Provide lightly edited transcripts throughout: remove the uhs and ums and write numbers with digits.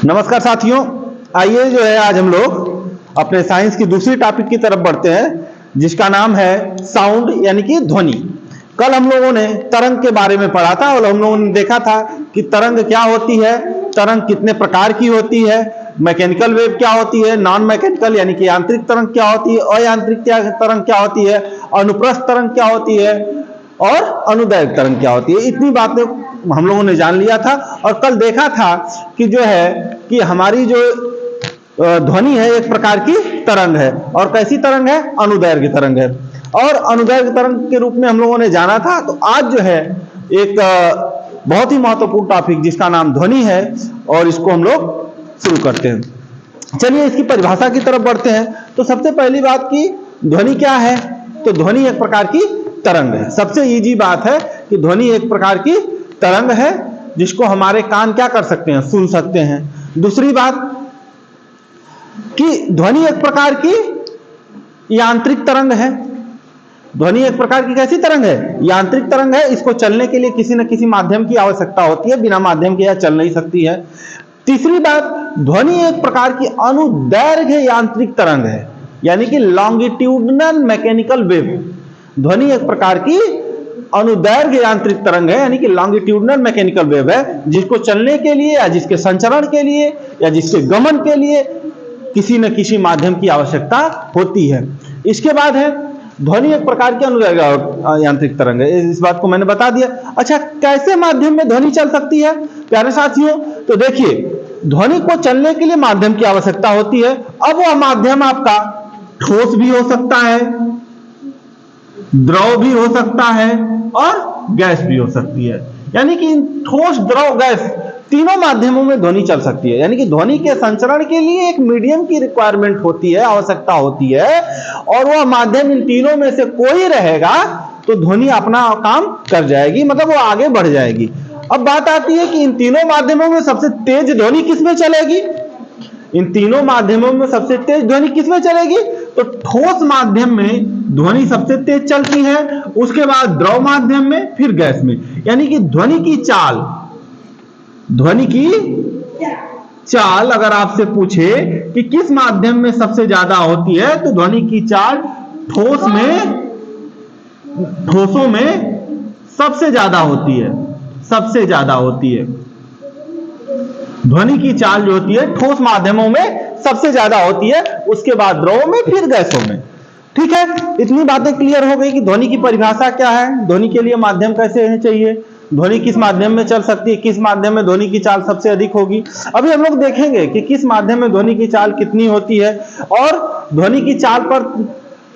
नमस्कार साथियों, आइए जो है आज हम लोग अपने साइंस की दूसरी टॉपिक की तरफ बढ़ते हैं, जिसका नाम है साउंड यानी कि ध्वनि। कल हम लोगों ने तरंग के बारे में पढ़ा था और हम लोगों ने देखा था कि तरंग क्या होती है, तरंग कितने प्रकार की होती है, मैकेनिकल वेव क्या होती है, नॉन मैकेनिकल यानी कि यांत्रिक तरंग क्या होती है, अयांत्रिक तरंग क्या होती है, अनुप्रस्थ तरंग क्या होती है और अनुदैर्घ्य तरंग क्या होती है। इतनी बातें हम लोगों ने जान लिया था और कल देखा था कि जो है कि हमारी जो ध्वनि है एक प्रकार की तरंग है। और कैसी तरंग है? अनुदैर्घ्य तरंग है। और अनुदैर्घ्य तरंग के रूप में हम लोगों ने जाना था। तो आज जो है एक बहुत ही महत्वपूर्ण टॉपिक जिसका नाम ध्वनि है और इसको हम लोग शुरू करते हैं। चलिए इसकी परिभाषा की तरफ बढ़ते हैं। तो सबसे पहली बात की ध्वनि क्या है? तो ध्वनि एक प्रकार की तरंग है। सबसे इजी बात है कि ध्वनि एक प्रकार की तरंग है जिसको हमारे कान क्या कर सकते हैं? सुन सकते हैं। दूसरी बात कि ध्वनि एक प्रकार की यांत्रिक तरंग है। ध्वनि एक प्रकार की कैसी तरंग है? यांत्रिक तरंग है। इसको चलने के लिए किसी न किसी माध्यम की आवश्यकता होती है, बिना माध्यम के यह चल नहीं सकती है। तीसरी बात, ध्वनि एक प्रकार की अनुदैर्घ्य यांत्रिक तरंग है, यानी कि लॉन्गिट्यूडनल मैकेनिकल वेव। ध्वनि एक प्रकार की अनुदैर्घ्य यांत्रिक तरंग है, यानी कि लॉन्गिट्यूडनल मैकेनिकल वेव है, जिसको चलने के लिए या जिसके संचरण के लिए या जिसके गमन के लिए किसी न किसी माध्यम की आवश्यकता होती है। इसके बाद है ध्वनि एक प्रकार की अनुदैर्घ्य यांत्रिक तरंग है। इस बात को मैंने बता दिया। अच्छा, कैसे माध्यम में ध्वनि चल सकती है प्यारे साथियों? तो देखिए, ध्वनि को चलने के लिए माध्यम की आवश्यकता होती है। अब वह माध्यम आपका ठोस भी हो सकता है, द्रव भी हो सकता है और गैस भी हो सकती है। यानी कि ठोस, द्रव, गैस तीनों माध्यमों में ध्वनि चल सकती है। यानी कि ध्वनि के संचरण के लिए एक मीडियम की रिक्वायरमेंट होती है, आवश्यकता होती है, और वह माध्यम इन तीनों में से कोई रहेगा तो ध्वनि अपना काम कर जाएगी, मतलब वो आगे बढ़ जाएगी। अब बात आती है कि इन तीनों माध्यमों में सबसे तेज ध्वनि किसमें चलेगी? इन तीनों माध्यमों में सबसे तेज ध्वनि किसमें चलेगी? तो ठोस माध्यम में ध्वनि सबसे तेज चलती है, उसके बाद द्रव माध्यम में, फिर गैस में। यानी कि ध्वनि की चाल अगर आपसे पूछे कि किस माध्यम में सबसे ज्यादा होती है, तो ध्वनि की चाल ठोसों में सबसे ज्यादा होती है, सबसे ज्यादा होती है। ध्वनि की चाल जो होती है ठोस माध्यमों में सबसे ज्यादा होती है, उसके बाद द्रवों में, फिर गैसों में। ठीक है, इतनी बातें क्लियर हो गई कि ध्वनि की परिभाषा क्या है, ध्वनि के लिए माध्यम कैसे चाहिए, ध्वनि किस माध्यम में चल सकती है, किस माध्यम में ध्वनि की चाल सबसे अधिक होगी। अभी हम लोग देखेंगे कि किस माध्यम में ध्वनि की चाल कितनी होती है और ध्वनि की चाल पर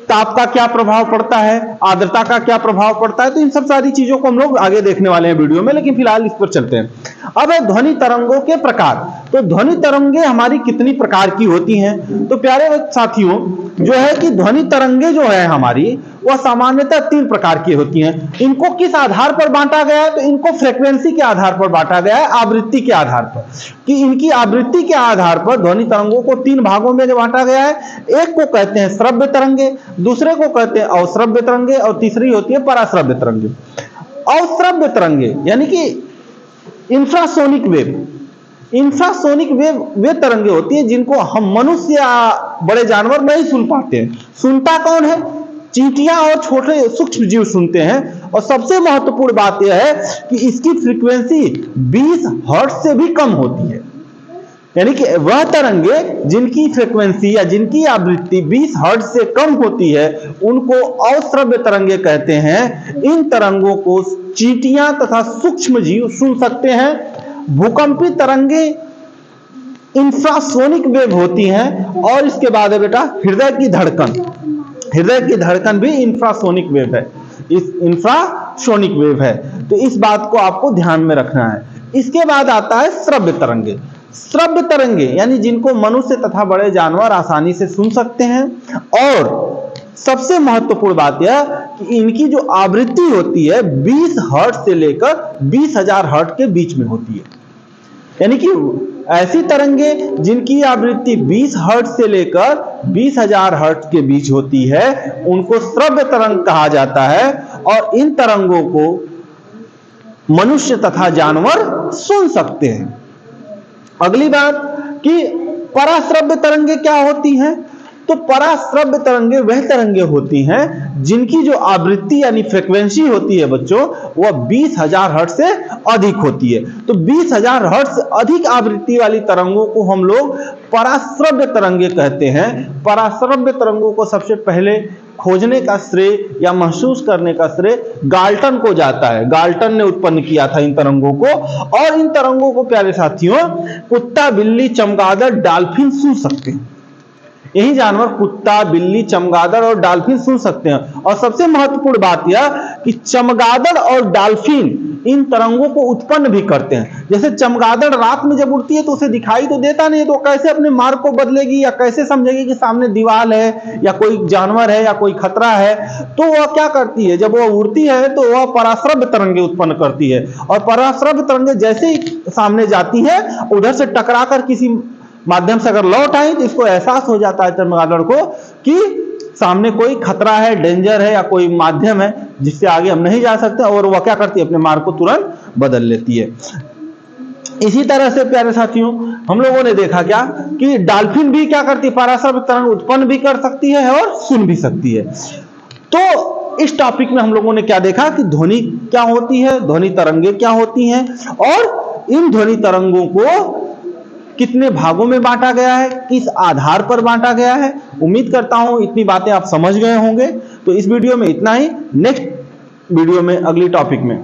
ताप का क्या प्रभाव पड़ता है, आर्द्रता का क्या प्रभाव पड़ता है। तो इन सब सारी चीजों को हम लोग आगे देखने वाले हैं वीडियो में, लेकिन फिलहाल इस पर चलते हैं। अब है ध्वनि तरंगों के प्रकार। तो ध्वनि तरंगे हमारी कितनी प्रकार की होती हैं? तो प्यारे साथियों, जो है कि ध्वनि तरंगे जो है हमारी, वह सामान्यतः 3 प्रकार की होती हैं। इनको किस आधार पर बांटा गया है? तो इनको फ्रीक्वेंसी के आधार पर बांटा गया है, आवृत्ति के आधार पर, कि इनकी आवृत्ति के आधार पर ध्वनि तरंगों को 3 भागों में बांटा गया है। एक को कहते हैं श्रव्य तरंगे, दूसरे को कहते हैं अश्रव्य तरंगे और तीसरी होती है पराश्रव्य तरंगे। अश्रव्य तरंगे यानी कि इंफ्रासोनिक वेव। इंफ्रासोनिक वेव वे तरंगे होती है जिनको हम मनुष्य या बड़े जानवर नहीं सुन पाते हैं। सुनता कौन है? चींटियां और छोटे सूक्ष्म जीव सुनते हैं। और सबसे महत्वपूर्ण बात यह है कि इसकी फ्रीक्वेंसी 20 हर्ट्ज से भी कम होती है। यानी कि वह तरंगे जिनकी फ्रीक्वेंसी या जिनकी आवृत्ति 20 हर्ट्ज से कम होती है, उनको अश्रव्य तरंगे कहते हैं। इन तरंगों को चींटियां तथा सूक्ष्म जीव सुन सकते हैं। भूकंपी तरंगे इंफ्रासोनिक वेव होती हैं। और इसके बाद है बेटा हृदय की धड़कन। हृदय की धड़कन भी इंफ्रासोनिक वेव है, इस इंफ्रासोनिक वेव है। तो इस बात को आपको ध्यान में रखना है। इसके बाद आता है श्रव्य तरंगे। श्रव्य तरंगे यानी जिनको मनुष्य तथा बड़े जानवर आसानी से सुन सकते हैं। और सबसे महत्वपूर्ण बात यह कि इनकी जो आवृत्ति होती है 20 हर्ट्ज से लेकर 20,000 हर्ट्ज के बीच में होती है। यानी कि ऐसी तरंगे जिनकी आवृत्ति 20 हर्ट्ज से लेकर 20,000 हर्ट्ज के बीच होती है, उनको श्रव्य तरंग कहा जाता है। और इन तरंगों को मनुष्य तथा जानवर सुन सकते हैं। अगली बात, कि पराश्रव्य तरंगे क्या होती हैं। तो पराश्रव्य तरंगे वह तरंगे होती हैं जिनकी जो आवृत्ति यानी फ्रीक्वेंसी होती है बच्चों, वह 20,000 हर्ट्ज से अधिक होती है। तो 20,000 हर्ट्ज से अधिक आवृत्ति वाली तरंगों को हम लोग पराश्रव्य तरंगे कहते हैं। पराश्रव्य तरंगों को सबसे पहले खोजने का श्रेय या महसूस करने का श्रेय गाल्टन को जाता है। गाल्टन ने उत्पन्न किया था इन तरंगों को, और इन तरंगों को प्यारे साथियों कुत्ता, बिल्ली, चमगादड़, डॉल्फिन सुन सकते हैं। यही जानवर कुत्ता, बिल्ली, चमगादड़ और डॉल्फिन सुन सकते हैं। और सबसे महत्वपूर्ण बात यह कि चमगादड़ और डॉल्फिन इन तरंगों को उत्पन्न भी करते हैं। जैसे चमगादड़ रात में जब उड़ती है तो उसे दिखाई तो देता नहीं, तो कैसे अपने मार्ग को बदलेगी या कैसे समझेगी कि सामने दीवार है या कोई जानवर है या कोई खतरा है। तो वह क्या करती है, जब वह उड़ती है तो वह पराश्रव्य तरंगे उत्पन्न करती है, और पराश्रव्य तरंगे जैसे ही सामने जाती है उधर से टकराकर किसी माध्यम से अगर लौट आई तो इसको एहसास हो जाता है चमगादड़ को कि सामने कोई खतरा है, डेंजर है या कोई माध्यम है जिससे आगे हम नहीं जा सकते, और वह क्या करती है, अपने मार्ग को तुरंत बदल लेती है। इसी तरह से प्यारे साथियों हम लोगों ने देखा क्या कि डॉल्फिन भी क्या करती है, पराश्रव्य तरंग उत्पन्न भी कर सकती है और सुन भी सकती है। तो इस टॉपिक में हम लोगों ने क्या देखा कि ध्वनि क्या होती है, ध्वनि तरंगे क्या होती हैं, और इन ध्वनि तरंगों को कितने भागों में बांटा गया है, किस आधार पर बांटा गया है। उम्मीद करता हूं इतनी बातें आप समझ गए होंगे। तो इस वीडियो में इतना ही, नेक्स्ट वीडियो में अगली टॉपिक में